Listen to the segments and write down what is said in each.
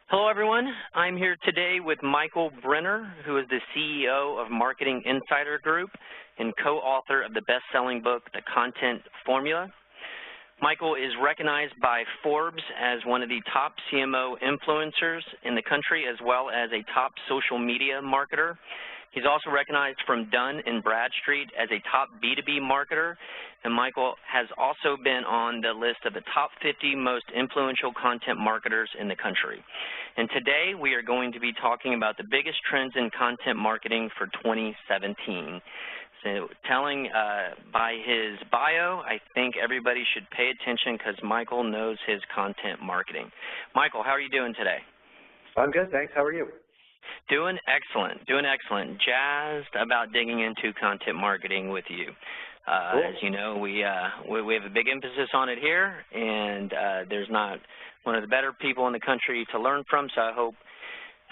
Hello, everyone. I'm here today with Michael Brenner, who is the CEO of Marketing Insider Group and co-author of the best-selling book, The Content Formula. Michael is recognized by Forbes as one of the top CMO influencers in the country, as well as a top social media marketer. He's also recognized from Dun & Bradstreet as a top B2B marketer, and Michael has also been on the list of the top 50 most influential content marketers in the country. And today we are going to be talking about the biggest trends in content marketing for 2017. So telling by his bio, I think everybody should pay attention because Michael knows his content marketing. Michael, how are you doing today? I'm good, thanks. How are you? Doing excellent, jazzed about digging into content marketing with you. Cool. As you know, we have a big emphasis on it here, and there's not one of the better people in the country to learn from, so I hope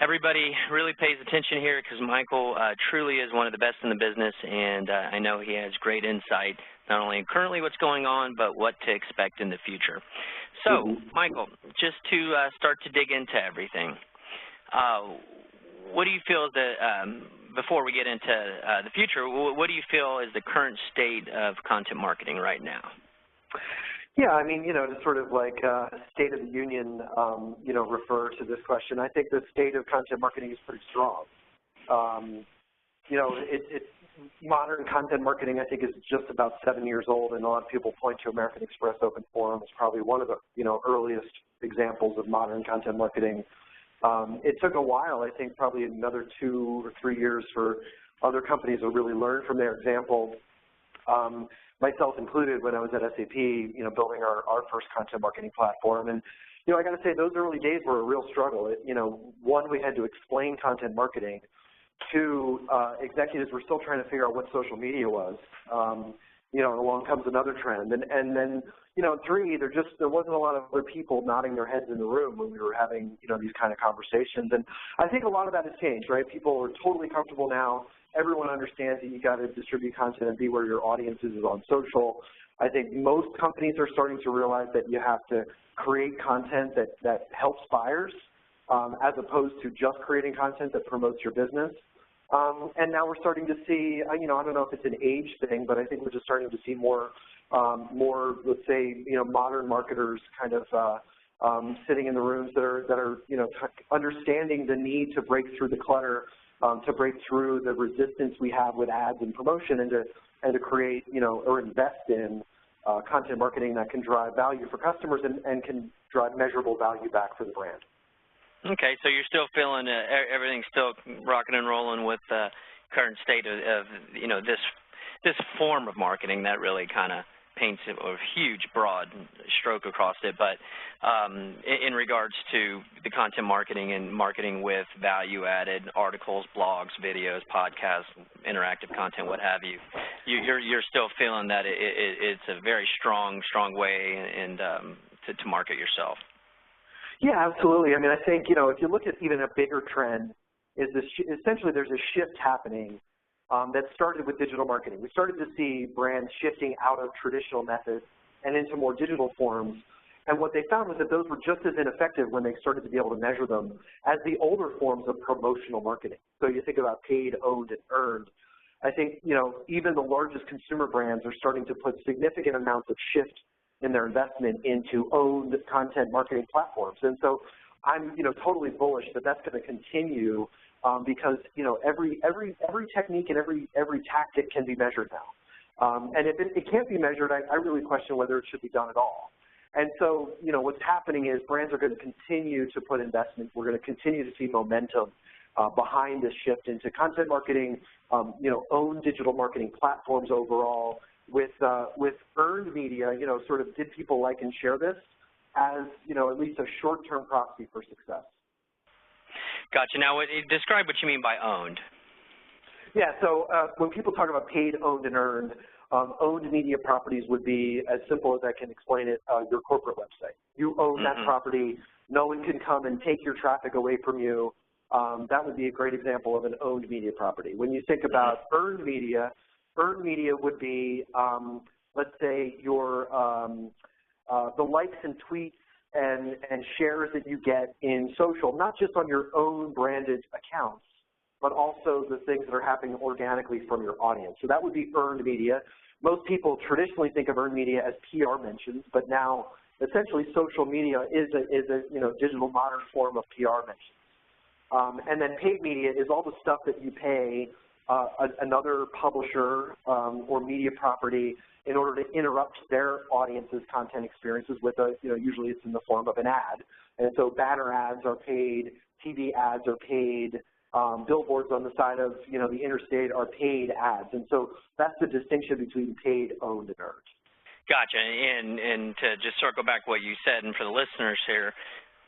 everybody really pays attention here because Michael truly is one of the best in the business, and I know he has great insight, not only currently what's going on, but what to expect in the future. So, Michael, just to start to dig into everything, what do you feel is before we get into the future, what do you feel is the current state of content marketing right now? Yeah, I mean, to sort of like State of the Union, refer to this question, I think the state of content marketing is pretty strong. Modern content marketing, I think, is just about 7 years old, and a lot of people point to American Express Open Forum as probably one of the, earliest examples of modern content marketing. It took a while, I think probably another 2 or 3 years for other companies to really learn from their example, myself included when I was at SAP, building our first content marketing platform. And, I got to say those early days were a real struggle. One, we had to explain content marketing. Two, executives were still trying to figure out what social media was. And along comes another trend. And then, three, there wasn't a lot of other people nodding their heads in the room when we were having, these kind of conversations. And I think a lot of that has changed, right? People are totally comfortable now. Everyone understands that you got to distribute content and be where your audience is on social. I think most companies are starting to realize that you have to create content that helps buyers as opposed to just creating content that promotes your business. And now we're starting to see, I don't know if it's an age thing, but I think we're just starting to see more, let's say, modern marketers kind of sitting in the rooms that are, understanding the need to break through the clutter, to break through the resistance we have with ads and promotion, and to create, or invest in content marketing that can drive value for customers and can drive measurable value back for the brand. Okay, so you're still feeling everything's still rocking and rolling with the current state of this form of marketing that really kind of paints a huge broad stroke across it. But in regards to the content marketing and marketing with value-added articles, blogs, videos, podcasts, interactive content, what have you, you're still feeling that it's a very strong way and to market yourself. Yeah, absolutely. I mean, I think, if you look at even a bigger trend, is essentially there's a shift happening that started with digital marketing. We started to see brands shifting out of traditional methods and into more digital forms. And what they found was that those were just as ineffective when they started to be able to measure them as the older forms of promotional marketing. So you think about paid, owned, and earned. I think, even the largest consumer brands are starting to put significant amounts of shift in their investment into owned content marketing platforms. And so I'm, totally bullish that that's going to continue because, every technique and every tactic can be measured now. And if it can't be measured, I really question whether it should be done at all. And so, what's happening is brands are going to continue to put investment. We're going to continue to see momentum behind this shift into content marketing, own digital marketing platforms overall. With earned media, sort of did people like and share this as, at least a short-term proxy for success. Gotcha. Now, describe what you mean by owned. Yeah, so when people talk about paid, owned, and earned, owned media properties would be, as simple as I can explain it, your corporate website. You own that property. No one can come and take your traffic away from you. That would be a great example of an owned media property. When you think about earned media would be, let's say, your the likes and tweets and shares that you get in social, not just on your own branded accounts, but also the things that are happening organically from your audience. So that would be earned media. Most people traditionally think of earned media as PR mentions, but now essentially social media is a digital modern form of PR mentions. And then paid media is all the stuff that you pay another publisher or media property in order to interrupt their audience's content experiences with usually it's in the form of an ad. And so banner ads are paid, TV ads are paid, billboards on the side of, the interstate are paid ads. And so that's the distinction between paid, owned, and earned. Gotcha. And to just circle back what you said, and for the listeners here,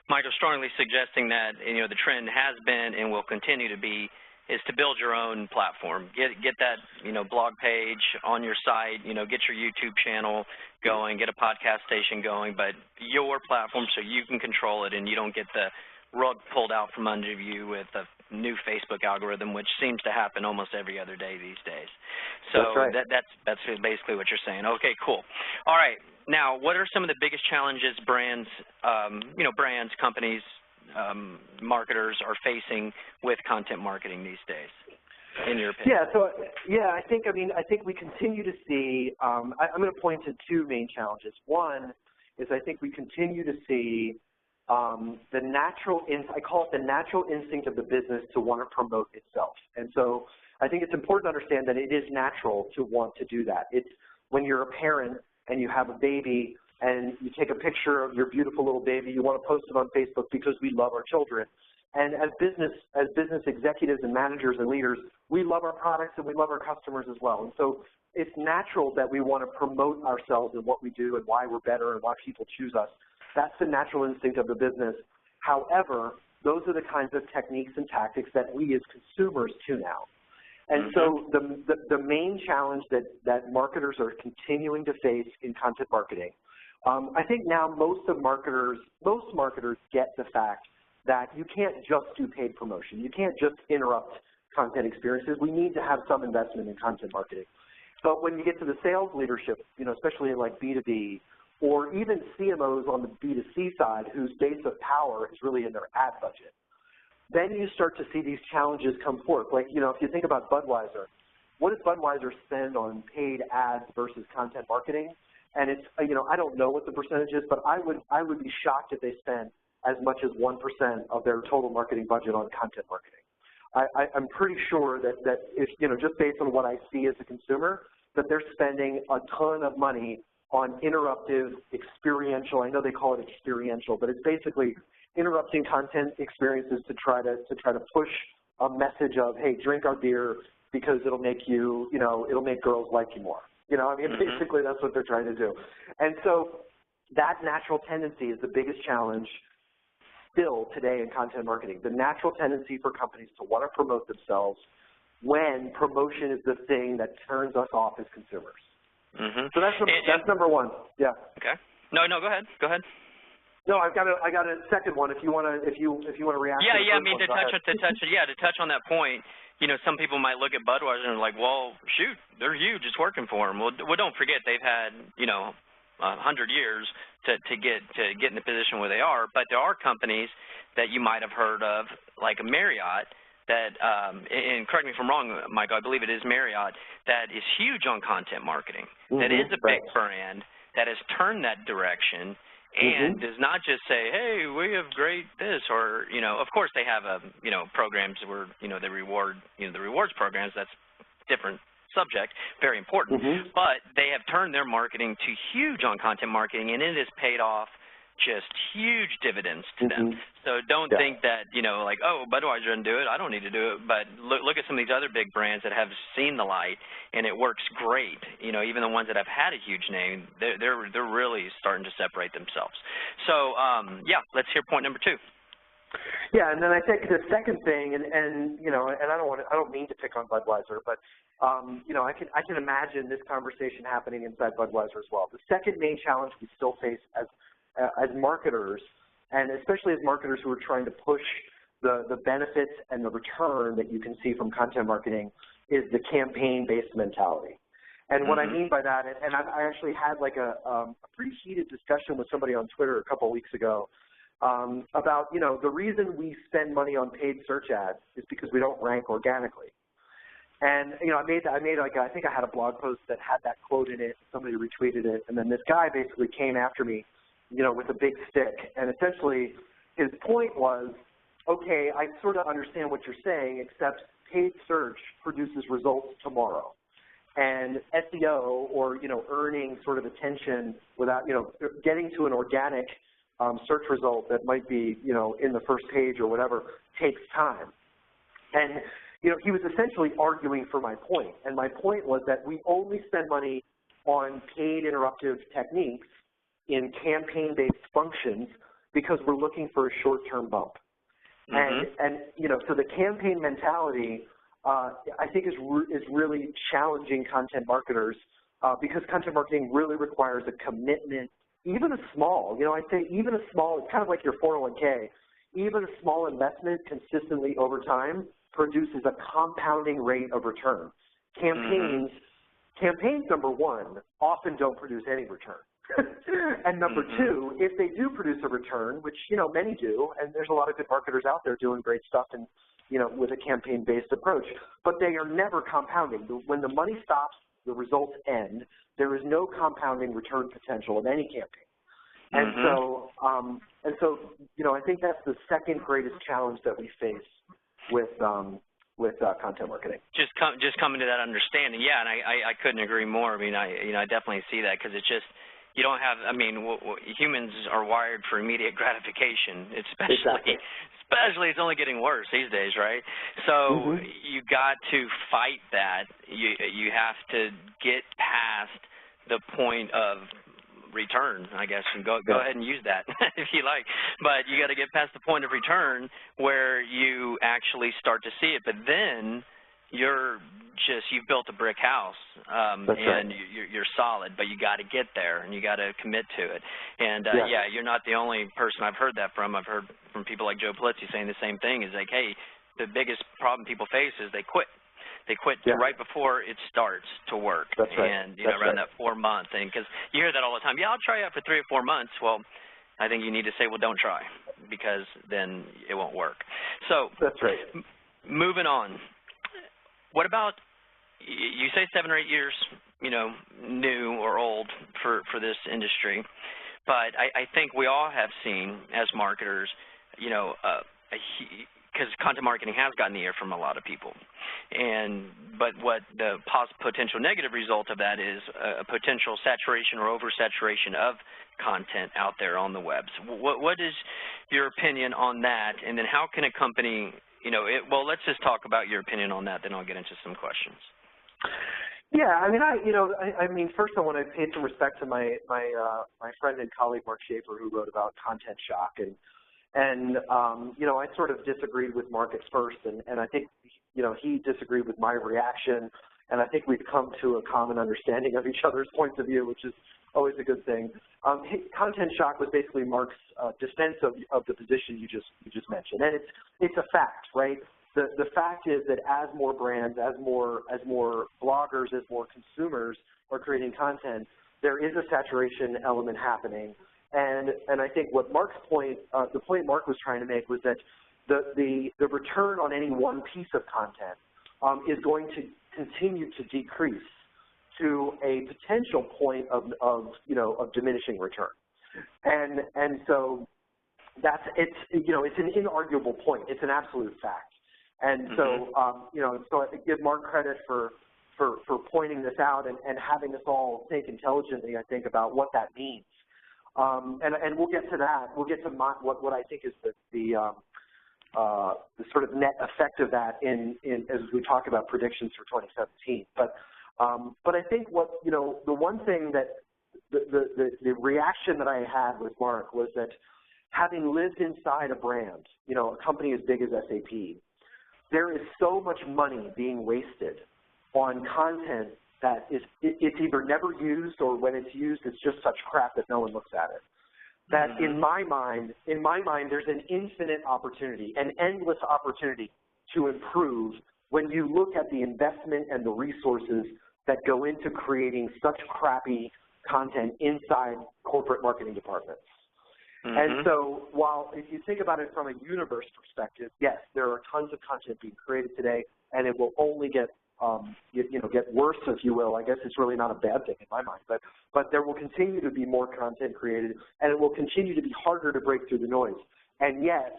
Michael's strongly suggesting that, the trend has been and will continue to be is to build your own platform. Get that, blog page on your site, get your YouTube channel going, get a podcast station going, but your platform so you can control it and you don't get the rug pulled out from under you with a new Facebook algorithm, which seems to happen almost every other day these days. So that's right. That's basically what you're saying. Okay, cool. All right. Now, what are some of the biggest challenges brands, brands, companies, marketers are facing with content marketing these days, in your opinion? I think we continue to see, I'm going to point to two main challenges. One is I think we continue to see I call it the natural instinct of the business to want to promote itself. And so I think it's important to understand that it is natural to want to do that. It's when you're a parent and you have a baby and you take a picture of your beautiful little baby, you want to post it on Facebook because we love our children. And as business executives and managers and leaders, we love our products and we love our customers as well. And so it's natural that we want to promote ourselves and what we do and why we're better and why people choose us. That's the natural instinct of the business. However, those are the kinds of techniques and tactics that we as consumers tune out. And so the main challenge that marketers are continuing to face in content marketing, I think now most marketers get the fact that you can't just do paid promotion. You can't just interrupt content experiences. We need to have some investment in content marketing. But when you get to the sales leadership, especially in like B2B, or even CMOs on the B2C side whose base of power is really in their ad budget, then you start to see these challenges come forth. Like, if you think about Budweiser, what does Budweiser spend on paid ads versus content marketing? And it's, I don't know what the percentage is, but I would be shocked if they spent as much as 1% of their total marketing budget on content marketing. I'm pretty sure that if, just based on what I see as a consumer, that they're spending a ton of money on interruptive, experiential. I know they call it experiential, but it's basically interrupting content experiences to try to push a message of, hey, drink our beer because it'll make you, it'll make girls like you more. Basically that's what they're trying to do. And so that natural tendency is the biggest challenge still today in content marketing. The natural tendency for companies to want to promote themselves when promotion is the thing that turns us off as consumers. So that's number one. Yeah. Okay. No, go ahead. Go ahead. No, I got a second one. If you want to react. Yeah. I mean, to touch on that point, some people might look at Budweiser and like, well, shoot, they're huge. It's working for them. Well, don't forget they've had 100 years to get in the position where they are. But there are companies that you might have heard of, like a Marriott, that, and correct me if I'm wrong, Michael, I believe it is Marriott, that is huge on content marketing, that is a big brand, that has turned that direction, and does not just say, hey, we have great this, or, of course they have, programs where, they reward, the rewards programs, that's different subject, very important, but they have turned their marketing to huge on content marketing, and it has paid off just huge dividends to them. So don't think that, like, oh, Budweiser didn't do it, I don't need to do it. But look at some of these other big brands that have seen the light, and it works great. Even the ones that have had a huge name, they're really starting to separate themselves. So, let's hear point number two. Yeah, and then I think the second thing, and I don't mean to pick on Budweiser, but I can imagine this conversation happening inside Budweiser as well. The second main challenge we still face as marketers, and especially as marketers who are trying to push the benefits and the return that you can see from content marketing, is the campaign-based mentality. And what I mean by that, and I actually had like a pretty heated discussion with somebody on Twitter a couple of weeks ago about, you know, the reason we spend money on paid search ads is because we don't rank organically. And, you know, I made like, I think I had a blog post that had that quote in it, somebody retweeted it, and then this guy basically came after me, you know, with a big stick. And essentially his point was, okay, I sort of understand what you're saying, except paid search produces results tomorrow. And SEO, or, you know, earning sort of attention without, you know, getting to an organic search result that might be, you know, in the first page or whatever, takes time. And, you know, he was essentially arguing for my point. And my point was that we only spend money on paid interruptive techniques in campaign-based functions because we're looking for a short-term bump. And, you know, so the campaign mentality, I think is really challenging content marketers because content marketing really requires a commitment, even a small, you know, I'd say even a small, it's kind of like your 401k, even a small investment consistently over time produces a compounding rate of return. Campaigns, number one, often don't produce any return. And number two, if they do produce a return, which, you know, many do, and there's a lot of good marketers out there doing great stuff and, you know, with a campaign-based approach, but they are never compounding. When the money stops, the results end. There is no compounding return potential in any campaign. And so, you know, I think that's the second greatest challenge that we face with content marketing. Just coming to that understanding, yeah, and I couldn't agree more. I mean, I definitely see that because it's just, you don't have, I mean, humans are wired for immediate gratification, especially it's only getting worse these days, right? So you got to fight that. You have to get past the point of return, I guess, and go ahead and use that if you like. But you got to get past the point of return where you actually start to see it. But then you've built a brick house, and you're solid, but you got to get there and you got to commit to it. And yeah, you're not the only person I've heard that from. I've heard from people like Joe Pulizzi saying the same thing. Is like, hey, the biggest problem people face is they quit. They quit right before it starts to work. That's right. And, you know, around that 4-month thing, because you hear that all the time. Yeah, I'll try out for 3 or 4 months. Well, I think you need to say, well, don't try, because then it won't work. So that's right. Moving on. What about, you say 7 or 8 years, you know, new or old for this industry, but I think we all have seen as marketers, you know, because content marketing has gotten the ear from a lot of people. But what the potential negative result of that is a potential saturation or oversaturation of content out there on the webs. What is your opinion on that? And then how can a company, you know, well, let's just talk about your opinion on that, then I'll get into some questions. Yeah, I mean, first I want to pay some respect to my friend and colleague Mark Schaefer, who wrote about content shock, and you know, I sort of disagreed with Mark at first, and I think, you know, he disagreed with my reaction, and I think we've come to a common understanding of each other's points of view, which is always a good thing. Content shock was basically Mark's defense of the position you just mentioned, and it's a fact, right? The fact is that as more brands, as more bloggers, as more consumers are creating content, there is a saturation element happening. And I think what Mark's point, the point Mark was trying to make was that the return on any one piece of content is going to continue to decrease to a potential point of diminishing return. And so it's an inarguable point. It's an absolute fact. And so, so I give Mark credit for pointing this out and having us all think intelligently, I think, about what that means. And we'll get to that. We'll get to what I think is the sort of net effect of that as we talk about predictions for 2017. But I think the one thing that the reaction that I had with Mark was that having lived inside a brand, a company as big as SAP, there is so much money being wasted on content that it's either never used, or when it's used, it's just such crap that no one looks at it. That in my mind, there's an infinite opportunity, an endless opportunity to improve when you look at the investment and the resources that go into creating such crappy content inside corporate marketing departments. And so while if you think about it from a universe perspective, yes, there are tons of content being created today, and it will only get get worse, if you will. I guess it's really not a bad thing in my mind, but there will continue to be more content created, and it will continue to be harder to break through the noise. And yet,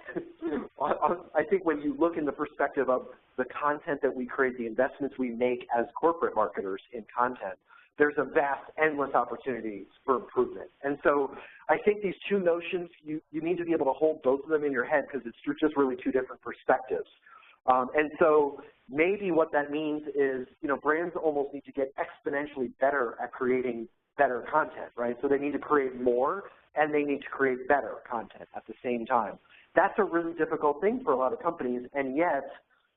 I think when you look in the perspective of the content that we create, the investments we make as corporate marketers in content, there's a vast, endless opportunity for improvement. And so I think these two notions, you need to be able to hold both of them in your head because it's just really two different perspectives. And so maybe what that means is, brands almost need to get exponentially better at creating better content, right? So they need to create more and they need to create better content at the same time. That's a really difficult thing for a lot of companies, and yet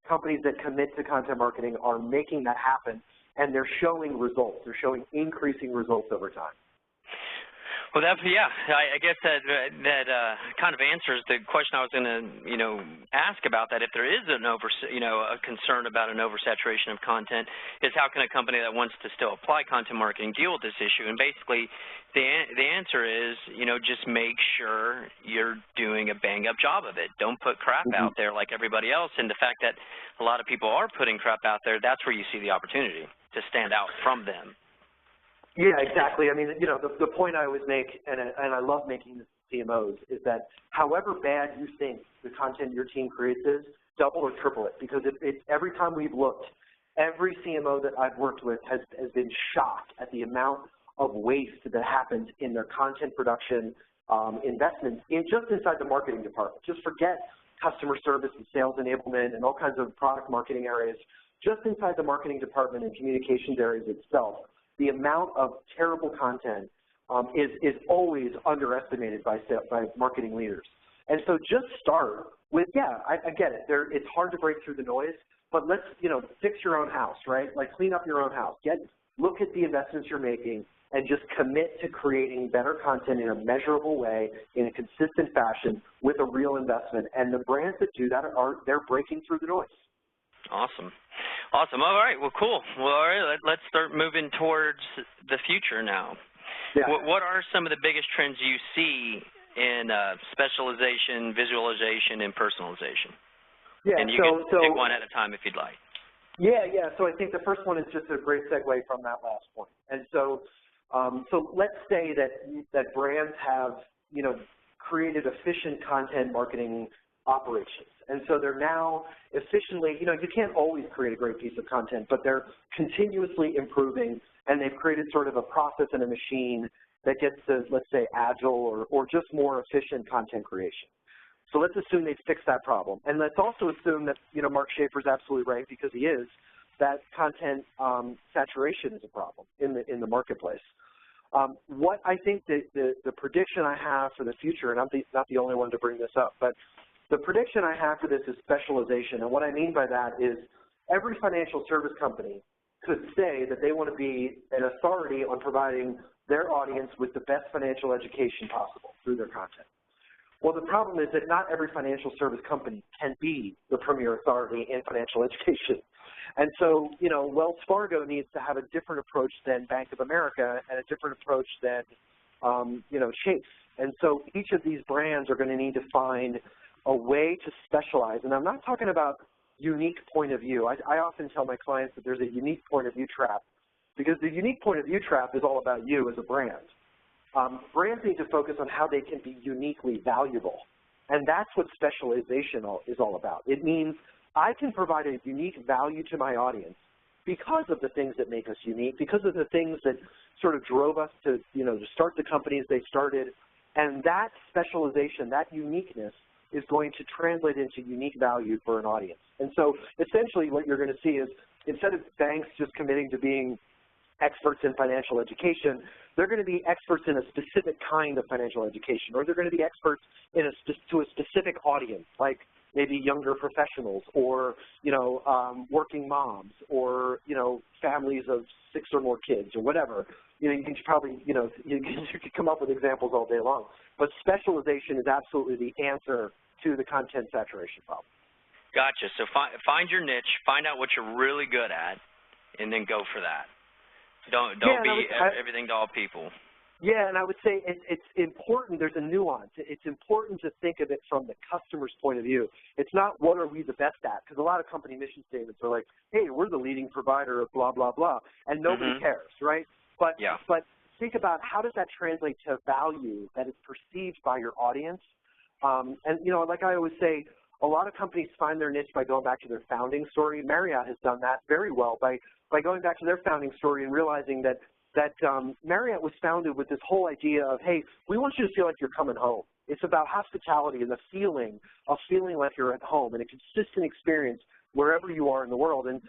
companies that commit to content marketing are making that happen, and they're showing results. They're showing increasing results over time. Well, yeah, I guess that kind of answers the question I was going to, ask about that. If there is a concern about an oversaturation of content, is how can a company that wants to still apply content marketing deal with this issue? And basically, the answer is, just make sure you're doing a bang-up job of it. Don't put crap out there like everybody else. And the fact that a lot of people are putting crap out there, that's where you see the opportunity to stand out from them. Yeah, exactly. I mean, the point I always make, and I love making this to CMOs, is that however bad you think the content your team creates is, double or triple it. Because every time we've looked, every CMO that I've worked with has been shocked at the amount of waste that happens in their content production investments just inside the marketing department. Just forget customer service and sales enablement and all kinds of product marketing areas. Just inside the marketing department and communications areas itself, the amount of terrible content is always underestimated by marketing leaders. And so just start with, I get it. It's hard to break through the noise, but let's, fix your own house, right? Like clean up your own house. Look at the investments you're making and just commit to creating better content in a measurable way, in a consistent fashion, with a real investment. And the brands that do that they're breaking through the noise. Awesome. Awesome. All right. Well, cool. Well, all right. Let's start moving towards the future now. Yeah. What are some of the biggest trends you see in specialization, visualization, and personalization? Yeah. And you can take one at a time if you'd like. Yeah. So I think the first one is just a great segue from that last point. And so, let's say that brands have, created efficient content marketing operations. And so they're now efficiently, you can't always create a great piece of content, but they're continuously improving, and they've created sort of a process and a machine that gets to, let's say, agile or just more efficient content creation. So let's assume they've fixed that problem. And let's also assume that, Mark Schaefer's absolutely right, because he is, that content saturation is a problem in the marketplace. What I think the prediction I have for the future, and I'm not the only one to bring this up, but the prediction I have for this is specialization. And what I mean by that is every financial service company could say that they want to be an authority on providing their audience with the best financial education possible through their content. Well, the problem is that not every financial service company can be the premier authority in financial education. And so, Wells Fargo needs to have a different approach than Bank of America and a different approach than, Chase. And so each of these brands are going to need to find a way to specialize. And I'm not talking about unique point of view. I often tell my clients that there's a unique point of view trap, because the unique point of view trap is all about you as a brand. Brands need to focus on how they can be uniquely valuable. And that's what specialization is all about. It means I can provide a unique value to my audience because of the things that make us unique, because of the things that sort of drove us to, to start the companies they started. And that specialization, that uniqueness, is going to translate into unique value for an audience. And so essentially what you're going to see is, instead of banks just committing to being experts in financial education, they're going to be experts in a specific kind of financial education, or they're going to be experts in to a specific audience, like maybe younger professionals, or working moms, or families of 6 or more kids, or whatever. You can probably you could come up with examples all day long. But specialization is absolutely the answer to the content saturation problem. Gotcha. So find your niche, find out what you're really good at, and then go for that. Don't be everything to all people. Yeah, and I would say it's important. There's a nuance. It's important to think of it from the customer's point of view. It's not what are we the best at, because a lot of company mission statements are like, hey, we're the leading provider of blah, blah, blah, and nobody cares, right? But think about how does that translate to value that is perceived by your audience. And, you know, like I always say, a lot of companies find their niche by going back to their founding story. Marriott has done that very well by going back to their founding story and realizing that Marriott was founded with this whole idea of, hey, we want you to feel like you're coming home. It's about hospitality and the feeling of feeling like you're at home and a consistent experience wherever you are in the world. And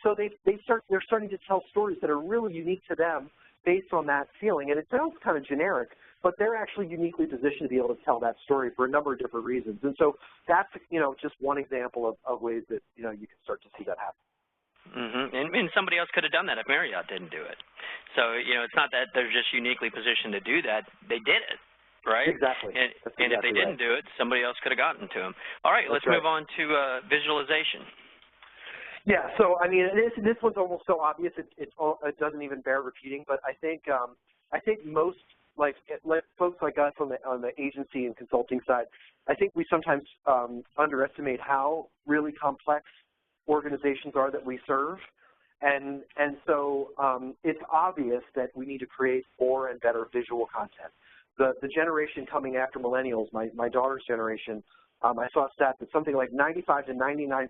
so they're starting to tell stories that are really unique to them based on that feeling. And it sounds kind of generic, but they're actually uniquely positioned to be able to tell that story for a number of different reasons. And so that's, you know, just one example of ways that, you know, you can start to see that happen. And somebody else could have done that if Marriott didn't do it. So, you know, it's not that they're just uniquely positioned to do that. They did it, right? Exactly. And if they didn't do it, somebody else could have gotten to them. All right, let's move on to visualization. Yeah, so, I mean, this one's almost so obvious it doesn't even bear repeating, but I think most, like folks like us on the agency and consulting side, I think we sometimes underestimate how really complex organizations are that we serve, and so it's obvious that we need to create more and better visual content. The generation coming after millennials, my daughter's generation, I saw a stat that something like 95 to 99%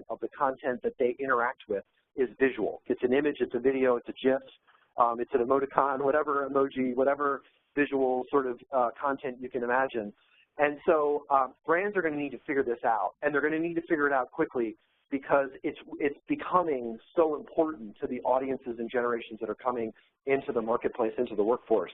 of the content that they interact with is visual. It's an image, it's a video, it's a GIF, it's an emoticon, whatever emoji, whatever visual sort of content you can imagine. And so brands are going to need to figure this out, and they're going to need to figure it out quickly, because it's becoming so important to the audiences and generations that are coming into the marketplace, into the workforce.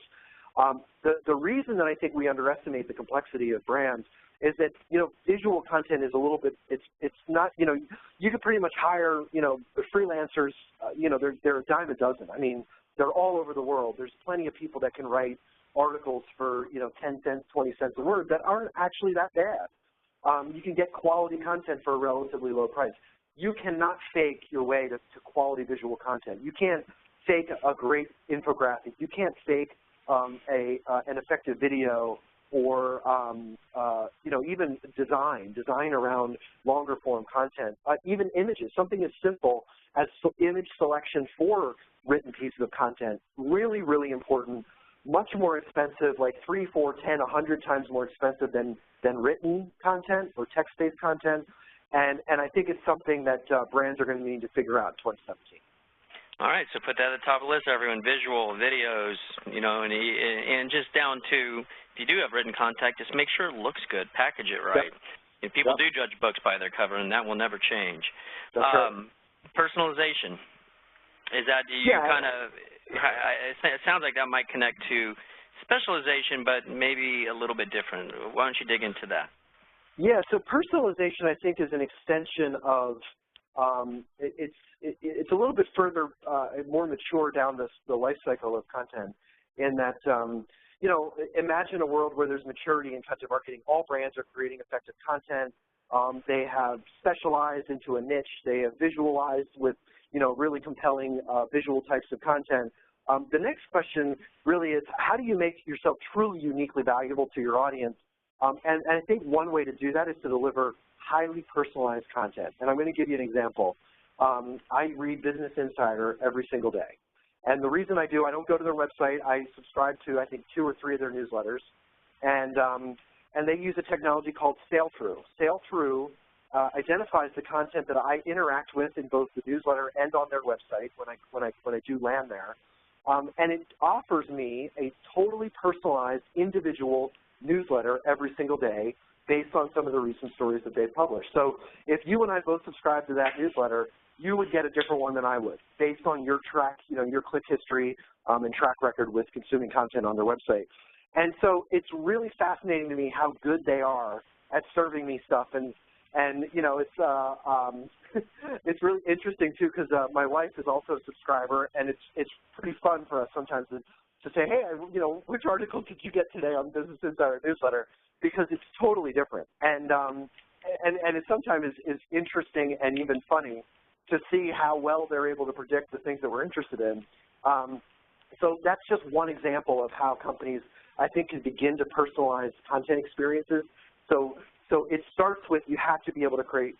The reason that I think we underestimate the complexity of brands is that, you know, visual content is a little bit, it's not, you know, you could pretty much hire, you know, freelancers, you know, they're a dime a dozen. I mean, they're all over the world. There's plenty of people that can write articles for, you know, 10 cents, 20 cents a word that aren't actually that bad. You can get quality content for a relatively low price. You cannot fake your way to quality visual content. You can't fake a great infographic. You can't fake an effective video or, you know, even design around longer form content, even images, something as simple as image selection for written pieces of content, really, really important, much more expensive, like 3, 4, 10, 100 times more expensive than written content or text-based content, and I think it's something that brands are going to need to figure out in 2017. All right, so put that at the top of the list, everyone. Visual, videos, you know, and just down to, if you do have written content, just make sure it looks good, package it right. If people do judge books by their cover, and that will never change. That's right. Personalization, is that you kind of, it sounds like that might connect to specialization, but maybe a little bit different. Why don't you dig into that? Yeah, so personalization, I think, is an extension of, it's a little bit further, more mature down the life cycle of content, in that, you know, imagine a world where there's maturity in content marketing. All brands are creating effective content. They have specialized into a niche. They have visualized with, you know, really compelling visual types of content. The next question really is, how do you make yourself truly uniquely valuable to your audience? And I think one way to do that is to deliver highly personalized content. And I'm going to give you an example. I read Business Insider every single day. And the reason I do, I don't go to their website. I subscribe to, I think, 2 or 3 of their newsletters. And they use a technology called Sail-Through. Sail-Through identifies the content that I interact with in both the newsletter and on their website when I do land there. And it offers me a totally personalized individual newsletter every single day based on some of the recent stories that they've published. So if you and I both subscribe to that newsletter, you would get a different one than I would based on your your click history and track record with consuming content on their website. And so it's really fascinating to me how good they are at serving me stuff. And you know, it's it's really interesting too, because my wife is also a subscriber, and it's pretty fun for us sometimes to say, hey, you know, which article did you get today on Business Insider newsletter? Because it's totally different, and it sometimes is interesting and even funny to see how well they're able to predict the things that we're interested in. So that's just one example of how companies, I think, can begin to personalize content experiences. So it starts with you have to be able to create,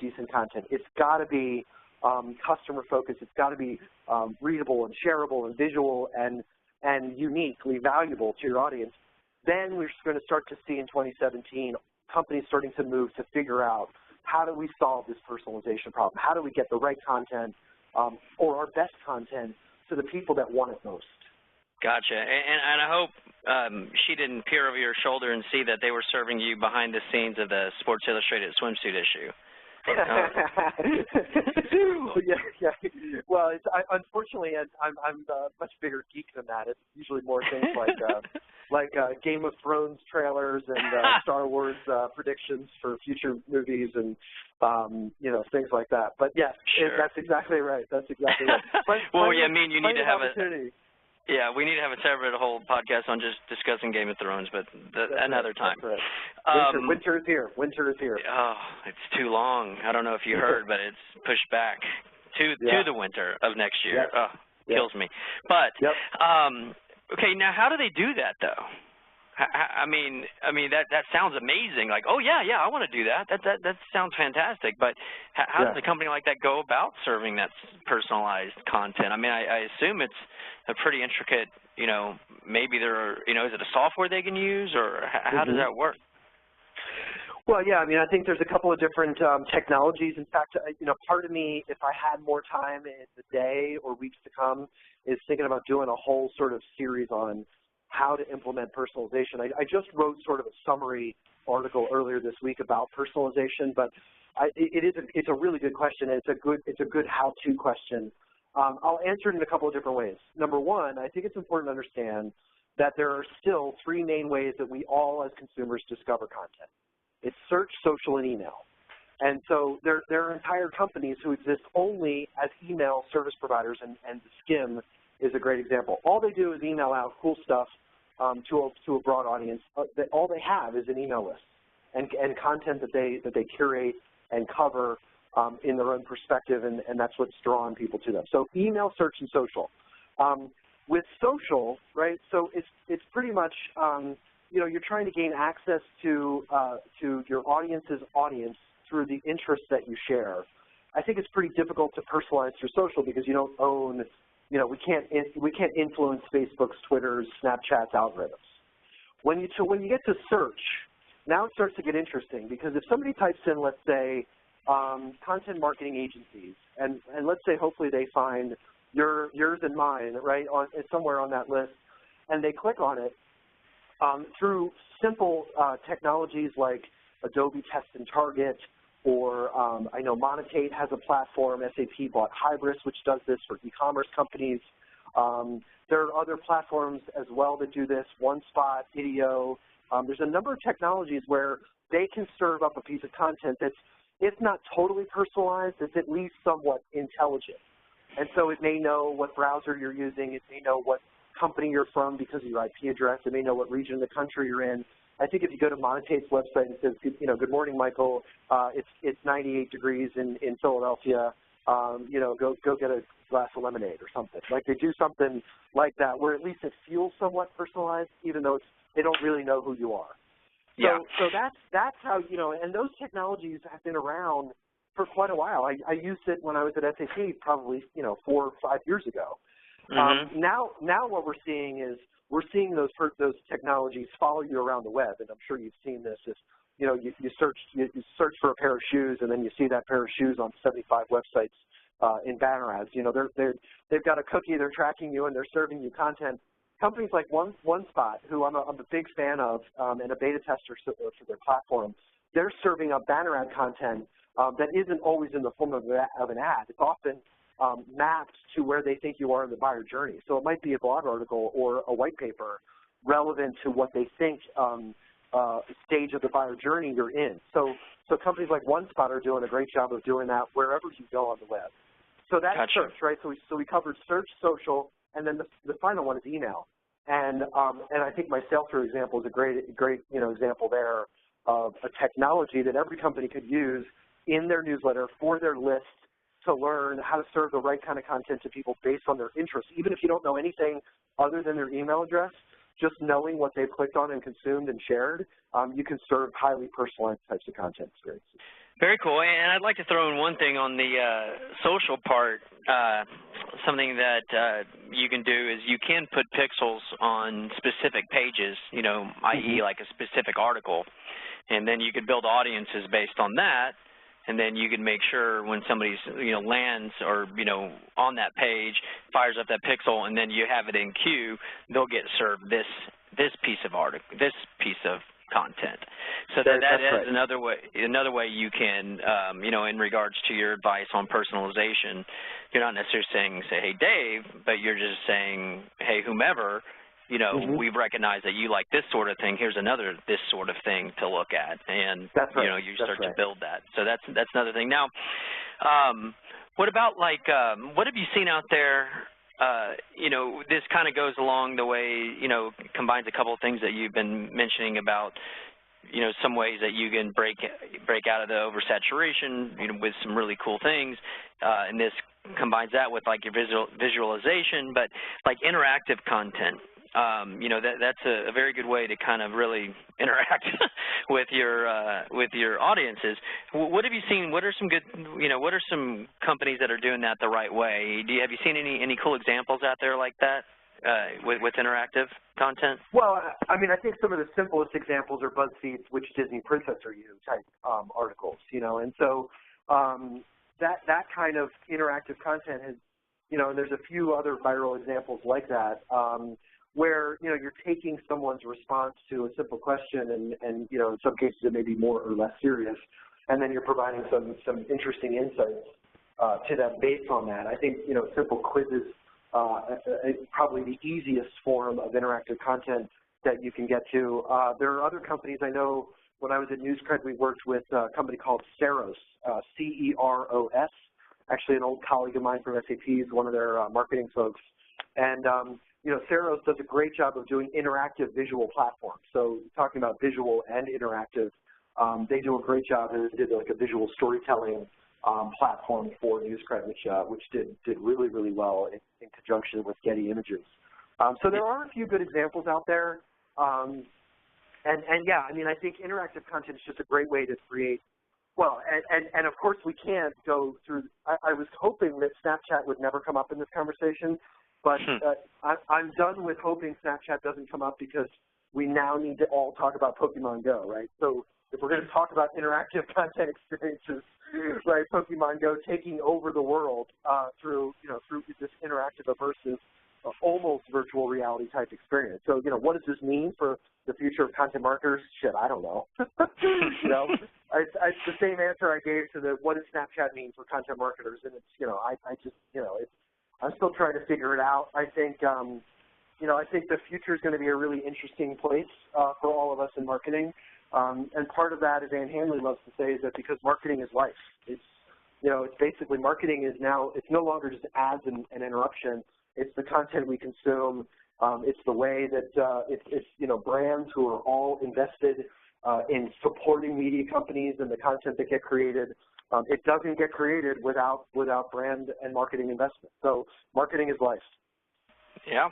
decent content. It's got to be customer focused. It's got to be readable and shareable and visual and uniquely valuable to your audience. Then we're going to start to see in 2017 companies starting to move to figure out how do we solve this personalization problem? How do we get the right content or our best content to the people that want it most? Gotcha. And I hope she didn't peer over your shoulder and see that they were serving you behind the scenes of the Sports Illustrated swimsuit issue. Yeah. Well, unfortunately, I'm a much bigger geek than that. It's usually more things like Game of Thrones trailers and Star Wars predictions for future movies and things like that. But yes, sure. That's exactly right. That's exactly right. Well, yeah, I mean, you need to have opportunity. Yeah, we need to have a separate whole podcast on just discussing Game of Thrones, but another time. That's right. Winter is here. Winter is here. Oh, it's too long. I don't know if you heard, but it's pushed back to the winter of next year. Yep. Kills me. But okay, now how do they do that though? I mean that sounds amazing. Like, oh yeah, I want to do that. That sounds fantastic. But how does a company like that go about serving that personalized content? I mean, I assume it's a pretty intricate. Maybe is it a software they can use, or how does that work? Well, yeah, I mean, I think there's a couple of different technologies. In fact, part of me, if I had more time in the day or weeks to come, is thinking about doing a whole sort of series on how to implement personalization. I just wrote sort of a summary article earlier this week about personalization, but it's a really good question, and it's a good how-to question. I'll answer it in a couple of different ways. Number one, I think it's important to understand that there are still three main ways that we all as consumers discover content. It's search, social, and email. And so there are entire companies who exist only as email service providers, and Skim is a great example. All they do is email out cool stuff to a broad audience. All they have is an email list and content that they curate and cover in their own perspective, and that's what's drawn people to them. So email, search, and social. With social, right? So it's pretty much you're trying to gain access to your audience's audience through the interests that you share. I think it's pretty difficult to personalize through social because you don't own. We can't influence Facebook's, Twitter's, Snapchat's algorithms. When you get to search, now it starts to get interesting because if somebody types in, let's say, content marketing agencies, and let's say hopefully they find yours and mine, right, somewhere on that list, and they click on it, through simple technologies like Adobe Test and Target, or I know Monetate has a platform. SAP bought Hybris, which does this for e-commerce companies. There are other platforms as well that do this, OneSpot, Ideo. There's a number of technologies where they can serve up a piece of content that's, if not totally personalized, it's at least somewhat intelligent. And so it may know what browser you're using. It may know what company you're from because of your IP address. It may know what region of the country you're in. I think if you go to Monetate's website and it says, good morning, Michael, it's 98 degrees in Philadelphia, go get a glass of lemonade or something. Like they do something like that where at least it feels somewhat personalized, even though they don't really know who you are. So that's how, and those technologies have been around for quite a while. I used it when I was at SAP probably, 4 or 5 years ago. Mm-hmm. Now what we're seeing is those technologies follow you around the web, and I'm sure you've seen this. If you search for a pair of shoes, and then you see that pair of shoes on 75 websites in banner ads. They've got a cookie, they're tracking you, and they're serving you content. Companies like OneSpot, who I'm a big fan of, and a beta tester for their platform, they're serving up banner ad content that isn't always in the form of an ad. It's often mapped to where they think you are in the buyer journey. So it might be a blog article or a white paper relevant to what they think stage of the buyer journey you're in. So companies like OneSpot are doing a great job of doing that wherever you go on the web. So that's search, right? So we covered search, social, and then the final one is email. And I think my sell-through example is a great example there of a technology that every company could use in their newsletter for their list to learn how to serve the right kind of content to people based on their interests. Even if you don't know anything other than their email address, just knowing what they've clicked on and consumed and shared, you can serve highly personalized types of content experiences. Very cool. And I'd like to throw in one thing on the social part. Something that you can do is you can put pixels on specific pages, you know, i.e. like a specific article, and then you could build audiences based on that, and then you can make sure when somebody's, you know, lands or, you know, on that page, fires up that pixel, and then you have it in queue, they'll get served this piece of content. So that is another way you can, you know, in regards to your advice on personalization, you're not necessarily saying, say, hey, Dave, but you're just saying, hey, whomever, you know, we've recognized that you like this sort of thing. Here's this sort of thing to look at, and you know, you start to build that. So that's another thing. Now, what about like what have you seen out there? You know, this kind of goes along the way, you know, combines a couple of things that you've been mentioning about, you know, some ways that you can break out of the oversaturation, you know, with some really cool things, and this combines that with like your visualization, but like interactive content. You know, that's a very good way to kind of really interact with your audiences. What have you seen? What are some good, you know, what are some companies that are doing that the right way? Have you seen any cool examples out there like that with interactive content? Well, I mean, I think some of the simplest examples are BuzzFeed's "Which Disney Princess Are You" type articles, you know, and so that kind of interactive content has, you know, and there's a few other viral examples like that. Where, you know, you're taking someone's response to a simple question and you know, in some cases it may be more or less serious, and then you're providing some interesting insights to them based on that. I think, you know, simple quizzes probably the easiest form of interactive content that you can get to. There are other companies. I know when I was at NewsCred, we worked with a company called Ceros, C-E-R-O-S. Actually, an old colleague of mine from SAP is one of their marketing folks. And you know, Ceros does a great job of doing interactive visual platforms. So talking about visual and interactive, they do a great job. They did like a visual storytelling platform for NewsCred, which did really, really well in conjunction with Getty Images. So there are a few good examples out there. And yeah, I mean, I think interactive content is just a great way to create. Well, and of course we can't go through. I was hoping that Snapchat would never come up in this conversation. But I'm done with hoping Snapchat doesn't come up, because we now need to all talk about Pokemon Go, right? So if we're going to talk about interactive content experiences, right, Pokemon Go taking over the world through this interactive, immersive, almost virtual reality type experience. So, you know, what does this mean for the future of content marketers? Shit, I don't know. You know, it's the same answer I gave to the what does Snapchat mean for content marketers, and it's, you know, I just, you know, I'm still trying to figure it out. I think, you know, I think the future is going to be a really interesting place for all of us in marketing. And part of that, as Ann Handley loves to say, is that because marketing is life. It's, you know, it's basically marketing is now, it's no longer just ads and interruption. It's the content we consume. It's the way that it's, you know, brands who are all invested in supporting media companies and the content that get created. It doesn't get created without brand and marketing investment. So marketing is life. Yeah.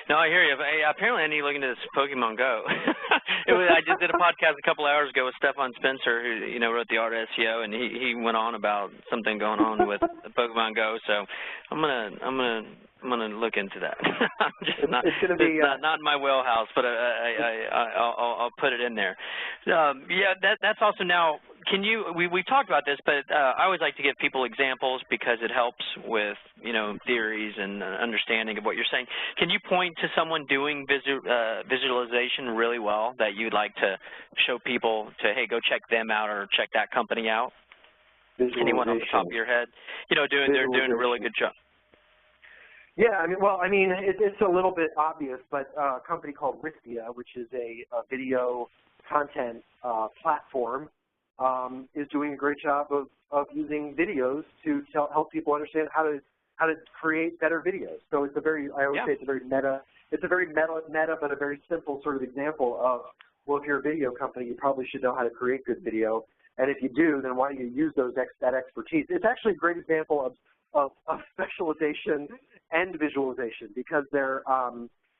No, I hear you. Apparently I need to look into this Pokemon Go. I just did a podcast a couple hours ago with Stefan Spencer, who, you know, wrote the Art of SEO, and he went on about something going on with Pokemon Go. So I'm gonna look into that. It's not in my wheelhouse, but I'll put it in there. Yeah, that's also now. We've talked about this, but I always like to give people examples because it helps with, you know, theories and understanding of what you're saying. Can you point to someone doing visualization really well that you'd like to show people to, hey, go check them out or check that company out? Anyone off the top of your head? You know, they're doing a really good job. Yeah, I mean, it's a little bit obvious, but a company called Wistia, which is a video content platform, is doing a great job of using videos to help people understand how to create better videos. So it's a very, I always say it's a very meta, but a very simple sort of example of, well, if you're a video company, you probably should know how to create good video. And if you do, then why don't you use that expertise? It's actually a great example of specialization and visualization, because they're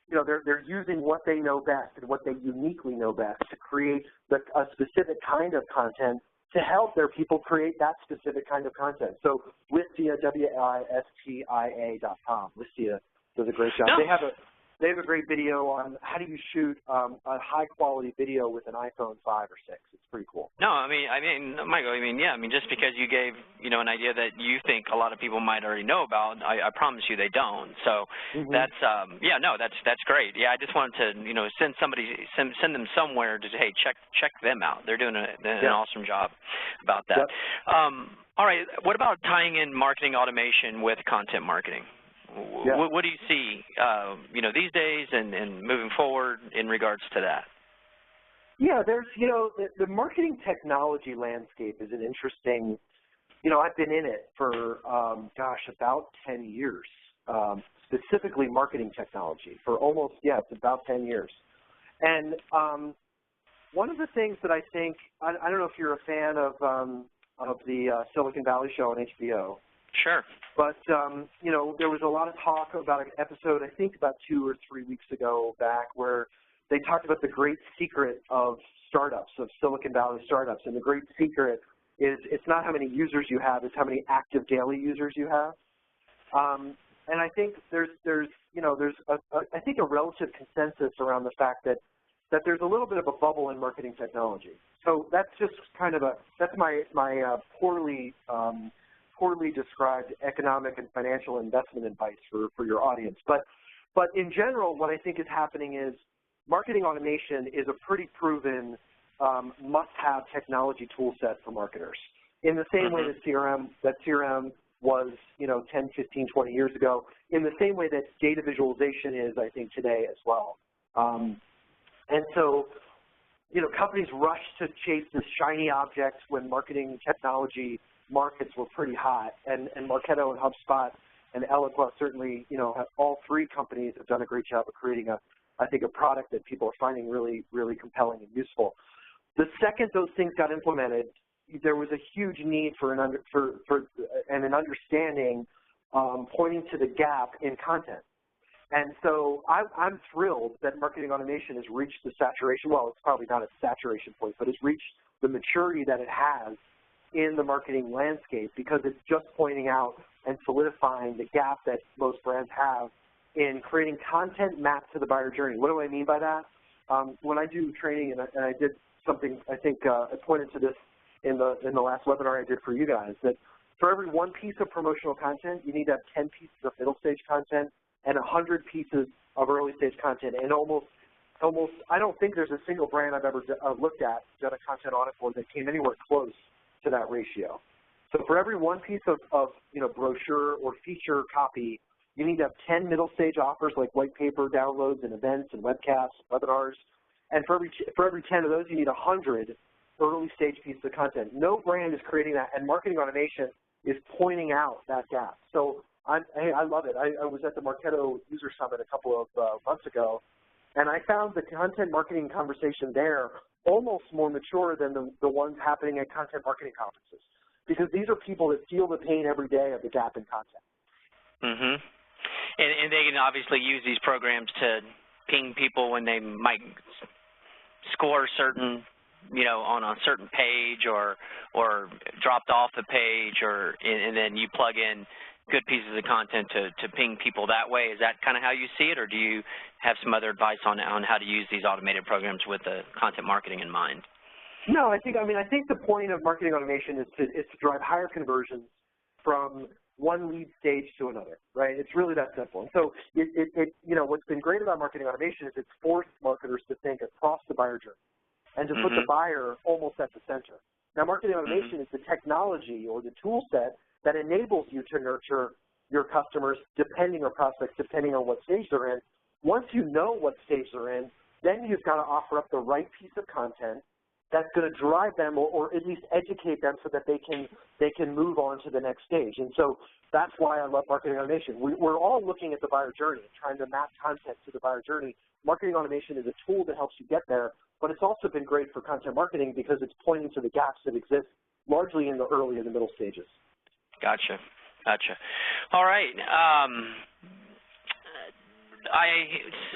they're using what they know best and what they uniquely know best to create a specific kind of content to help their people create that specific kind of content. So Wistia, WISTIA.com. Wistia does a great job. No. They have a great video on how do you shoot a high-quality video with an iPhone 5 or 6. It's pretty cool. No, I mean, Michael, just because you gave, an idea that you think a lot of people might already know about, I promise you they don't. So that's, that's great. Yeah, I just wanted to, send them somewhere to, hey, check them out. They're doing an awesome job about that. Yep. All right, what about tying in marketing automation with content marketing? Yeah. What do you see, these days and moving forward in regards to that? Yeah, there's, the marketing technology landscape is an interesting, I've been in it for, about 10 years, specifically marketing technology for almost, it's about 10 years. And one of the things that I think, I don't know if you're a fan of the Silicon Valley show on HBO. Sure. But, there was a lot of talk about an episode, I think about 2 or 3 weeks ago back, where they talked about the great secret of startups, of Silicon Valley startups. And the great secret is it's not how many users you have, it's how many active daily users you have. And I think there's I think a relative consensus around the fact that there's a little bit of a bubble in marketing technology. So that's just kind of that's my poorly described economic and financial investment advice for your audience. But in general, what I think is happening is marketing automation is a pretty proven must-have technology tool set for marketers. In the same way that CRM was, 10, 15, 20 years ago, in the same way that data visualization is, I think, today as well. And so, companies rush to chase this shiny object when marketing technology markets were pretty hot, and Marketo and HubSpot and Eloqua certainly, all three companies have done a great job of creating I think a product that people are finding really, really compelling and useful. The second those things got implemented, there was a huge need for an understanding pointing to the gap in content. And so I'm thrilled that marketing automation has reached the saturation. Well, it's probably not a saturation point, but it's reached the maturity that it has in the marketing landscape, because it's just pointing out and solidifying the gap that most brands have in creating content mapped to the buyer journey. What do I mean by that? When I do training, and I did something, I think I pointed to this in the last webinar I did for you guys, that for every one piece of promotional content, you need to have 10 pieces of middle stage content and 100 pieces of early stage content. And almost, I don't think there's a single brand I've ever looked at, done a content audit for, that came anywhere close to that ratio. So for every one piece of brochure or feature copy, you need to have 10 middle stage offers like white paper downloads and events and webcasts, webinars. And for every 10 of those, you need 100 early stage pieces of content. No brand is creating that, and marketing automation is pointing out that gap. So I love it. I was at the Marketo User Summit a couple of months ago, and I found the content marketing conversation there almost more mature than the ones happening at content marketing conferences, because these are people that feel the pain every day of the gap in content. Mm-hmm. And they can obviously use these programs to ping people when they might score certain, on a certain page or dropped off the page, and then you plug in good pieces of content to ping people that way. Is that kind of how you see it, or do you have some other advice on how to use these automated programs with the content marketing in mind? No, I think the point of marketing automation is to drive higher conversions from one lead stage to another, right? It's really that simple. And so what's been great about marketing automation is it's forced marketers to think across the buyer journey and to put the buyer almost at the center. Now, marketing automation is the technology or the tool set that enables you to nurture your customers or prospects depending on what stage they're in. Once you know what stage they're in, then you've got to offer up the right piece of content that's going to drive them or at least educate them so that they can move on to the next stage. And so that's why I love marketing automation. We're all looking at the buyer journey, trying to map content to the buyer journey. Marketing automation is a tool that helps you get there, but it's also been great for content marketing because it's pointing to the gaps that exist largely in the early and the middle stages. Gotcha. All right. I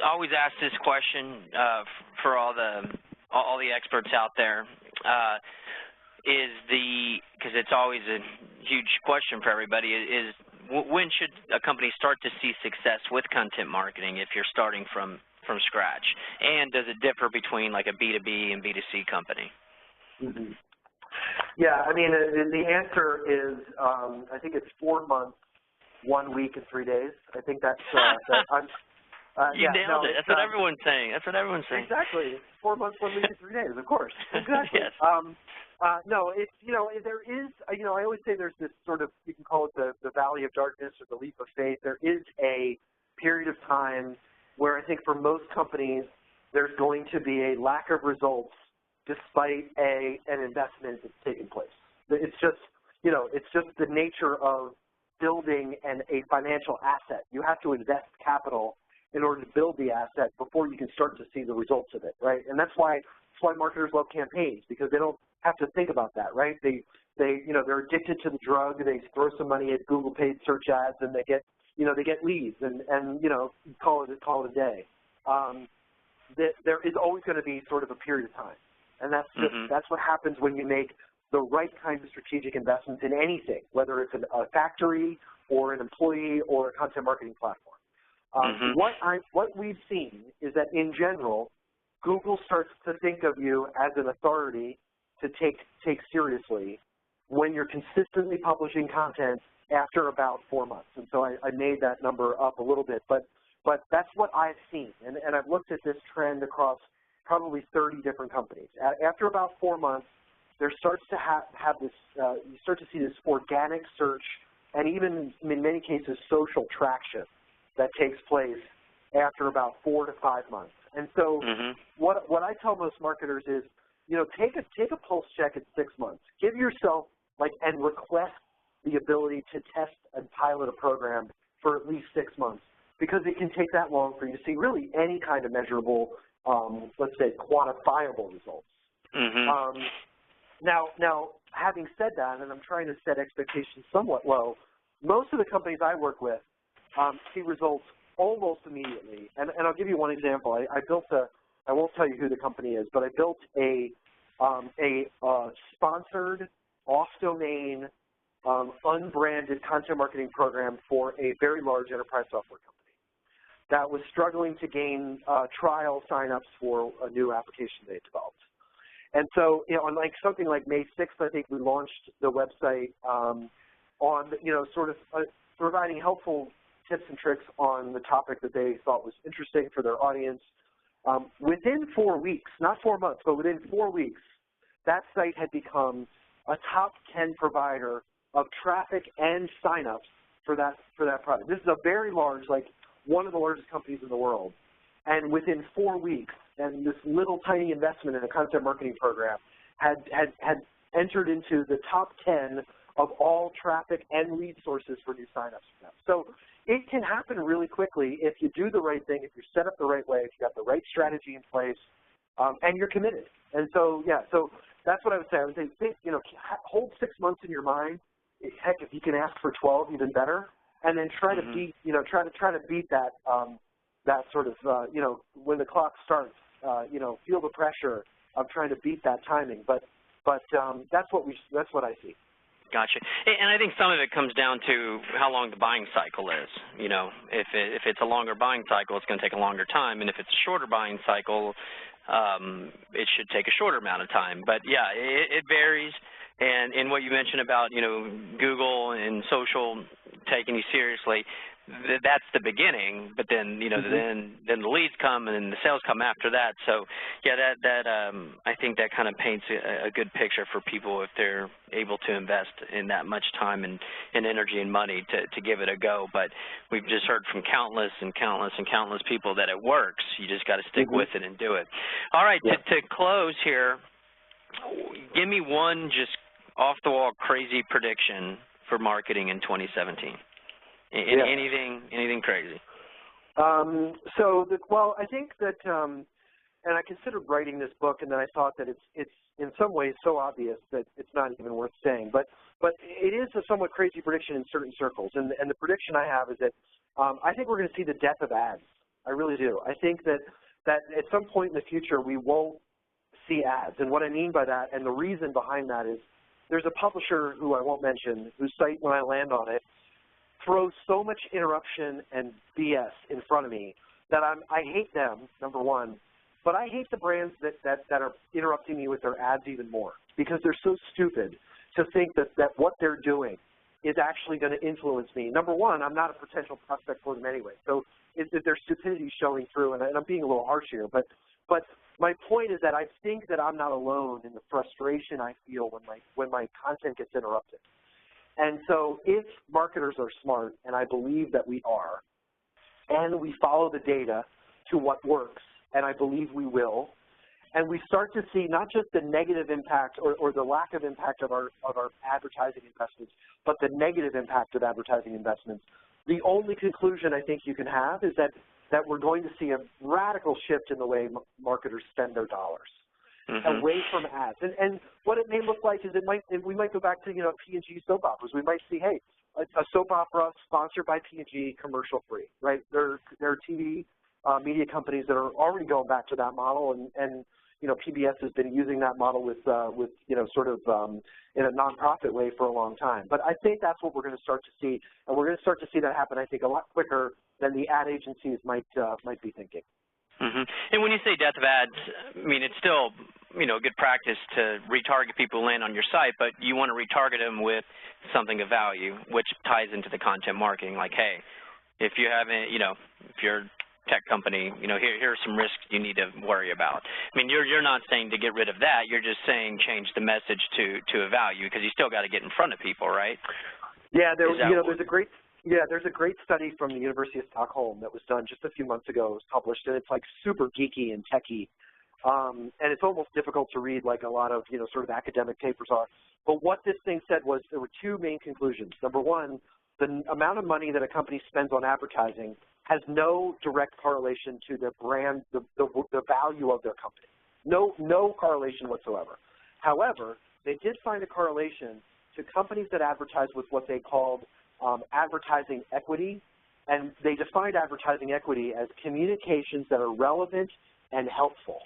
always ask this question for all the experts out there. Because it's always a huge question for everybody, is when should a company start to see success with content marketing if you're starting from scratch? And does it differ between like a B2B and B2C company? Mm-hmm. Yeah, I mean, the answer is I think it's 4 months, 1 week, and 3 days. I think that's you nailed it. That's what everyone's saying. Exactly. 4 months, 1 week, and 3 days. Of course. Exactly. Yes. No, it's there is I always say there's this sort of, you can call it the valley of darkness or the leap of faith. There is a period of time where I think for most companies there's going to be a lack of results despite an investment that's taken place. It's just it's just the nature of building a financial asset. You have to invest capital in order to build the asset before you can start to see the results of it, right? And that's why marketers love campaigns, because they don't have to think about that, right? They're addicted to the drug. They throw some money at Google paid search ads, and they get leads, and call it a day. There is always going to be sort of a period of time, and that's just that's what happens when you make the right kind of strategic investments in anything, whether it's a factory or an employee or a content marketing platform. What we've seen is that in general, Google starts to think of you as an authority to take seriously when you're consistently publishing content after about 4 months. And so I made that number up a little bit, but that's what I've seen, and I've looked at this trend across probably 30 different companies. After about 4 months, there starts to have this, you start to see this organic search and even in many cases social traction that takes place after about 4 to 5 months. And so what I tell most marketers is, take a pulse check at 6 months. Give yourself and request the ability to test and pilot a program for at least 6 months, because it can take that long for you to see really any kind of measurable, let's say, quantifiable results. Now, having said that, and I'm trying to set expectations somewhat low, most of the companies I work with see results almost immediately. And I'll give you one example. I built I won't tell you who the company is, but I built a sponsored, off-domain, unbranded content marketing program for a very large enterprise software company that was struggling to gain trial signups for a new application they developed. And so, on something like May 6th, I think we launched the website on, sort of providing helpful tips and tricks on the topic that they thought was interesting for their audience. Within 4 weeks, not 4 months, but within 4 weeks, that site had become a top 10 provider of traffic and signups for that product. This is a very large, one of the largest companies in the world. And within 4 weeks, and this little tiny investment in a content marketing program had entered into the top 10 of all traffic and lead sources for new signups for them. So it can happen really quickly if you do the right thing, if you're set up the right way, if you got the right strategy in place, and you're committed. And so, yeah, so that's what I would say. I would say, hold 6 months in your mind. Heck, if you can ask for 12, even better. And then try to beat, try to beat that, that sort of, when the clock starts, feel the pressure of trying to beat that timing. But that's what I see. Gotcha. And I think some of it comes down to how long the buying cycle is. If it's a longer buying cycle, it's going to take a longer time, and if it's a shorter buying cycle, it should take a shorter amount of time. But yeah, it varies. And in what you mentioned about Google and social taking you seriously, that's the beginning. But then then the leads come and then the sales come after that. So yeah, I think that kind of paints a good picture for people if they're able to invest in that much time and energy and money to give it a go. But we've just heard from countless people that it works. You just got to stick with it and do it. All right, to close here, give me one just off-the-wall crazy prediction for marketing in 2017. Anything crazy? I think that and I considered writing this book, and then I thought that it's in some ways so obvious that it's not even worth saying. But it is a somewhat crazy prediction in certain circles, and the prediction I have is that I think we're going to see the death of ads. I really do. I think that at some point in the future we won't see ads, and what I mean by that, and the reason behind that is there's a publisher who I won't mention, whose site, when I land on it, throws so much interruption and BS in front of me that I hate them, number one, but I hate the brands that are interrupting me with their ads even more, because they're so stupid to think that what they're doing is actually going to influence me. Number one, I'm not a potential prospect for them anyway, so their stupidity showing through, and I'm being a little harsh here, but my point is that I think that I'm not alone in the frustration I feel when my content gets interrupted. And so if marketers are smart, and I believe that we are, and we follow the data to what works, and I believe we will, and we start to see not just the negative impact or the lack of impact of our advertising investments, but the negative impact of advertising investments, the only conclusion I think you can have is that we're going to see a radical shift in the way marketers spend their dollars. Away from ads. And what it may look like is we might go back to, P&G soap operas. We might see, hey, a soap opera sponsored by P&G, commercial free, right? There are TV media companies that are already going back to that model, and PBS has been using that model with sort of in a nonprofit way for a long time. But I think that's what we're going to start to see, and we're going to start to see that happen, I think, a lot quicker than the ad agencies might be thinking. And when you say death of ads, I mean, it's still, good practice to retarget people who land on your site, but you want to retarget them with something of value, which ties into the content marketing. Like, hey, if you haven't, if you're a tech company, here are some risks you need to worry about. I mean, you're not saying to get rid of that. You're just saying change the message to a value, because you still got to get in front of people, right? Yeah, there's a great study from the University of Stockholm that was done just a few months ago. It was published, and it's like super geeky and techy, and it's almost difficult to read, like a lot of sort of academic papers are. But what this thing said was there were two main conclusions. Number one, the amount of money that a company spends on advertising has no direct correlation to the brand, the value of their company. No correlation whatsoever. However, they did find a correlation to companies that advertise with what they called advertising equity, and they defined advertising equity as communications that are relevant and helpful.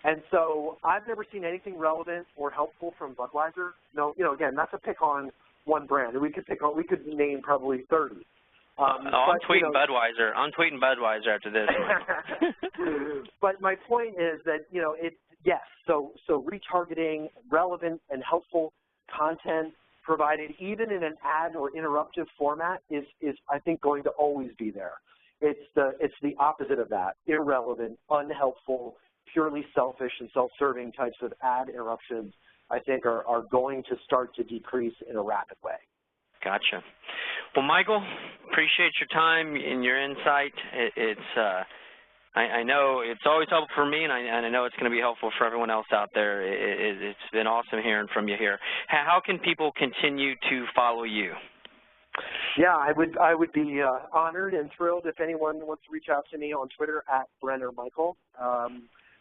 And so I've never seen anything relevant or helpful from Budweiser. No, again, not to pick on one brand. We could name probably 30. I'm tweeting Budweiser. I'm tweeting Budweiser after this. But my point is that so retargeting relevant and helpful content provided even in an ad or interruptive format is I think going to always be there. It's the opposite of that. Irrelevant, unhelpful, purely selfish and self-serving types of ad interruptions, I think, are going to start to decrease in a rapid way. Gotcha. Well, Michael, appreciate your time and your insight. I know it's always helpful for me, and I know it's going to be helpful for everyone else out there. It's been awesome hearing from you here. How can people continue to follow you? Yeah, I would be honored and thrilled if anyone wants to reach out to me on Twitter @BrennerMichael.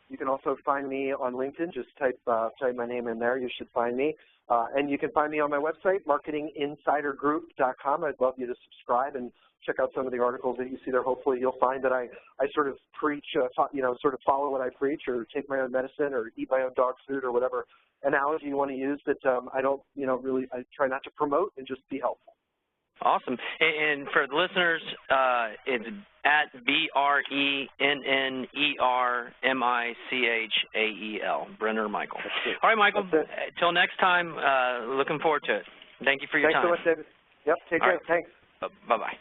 You can also find me on LinkedIn. Just type my name in there. You should find me. And you can find me on my website, marketinginsidergroup.com. I'd love you to subscribe and check out some of the articles that you see there. Hopefully you'll find that I sort of preach, sort of follow what I preach, or take my own medicine, or eat my own dog food, or whatever analogy you want to use that I don't, really, I try not to promote and just be helpful. Awesome. And for the listeners, it's @BrennerMichael, Brenner Michael. All right, Michael, until next time, looking forward to it. Thank you for your time. Thanks so much, David. Yep, take care. Right. Thanks. Bye-bye.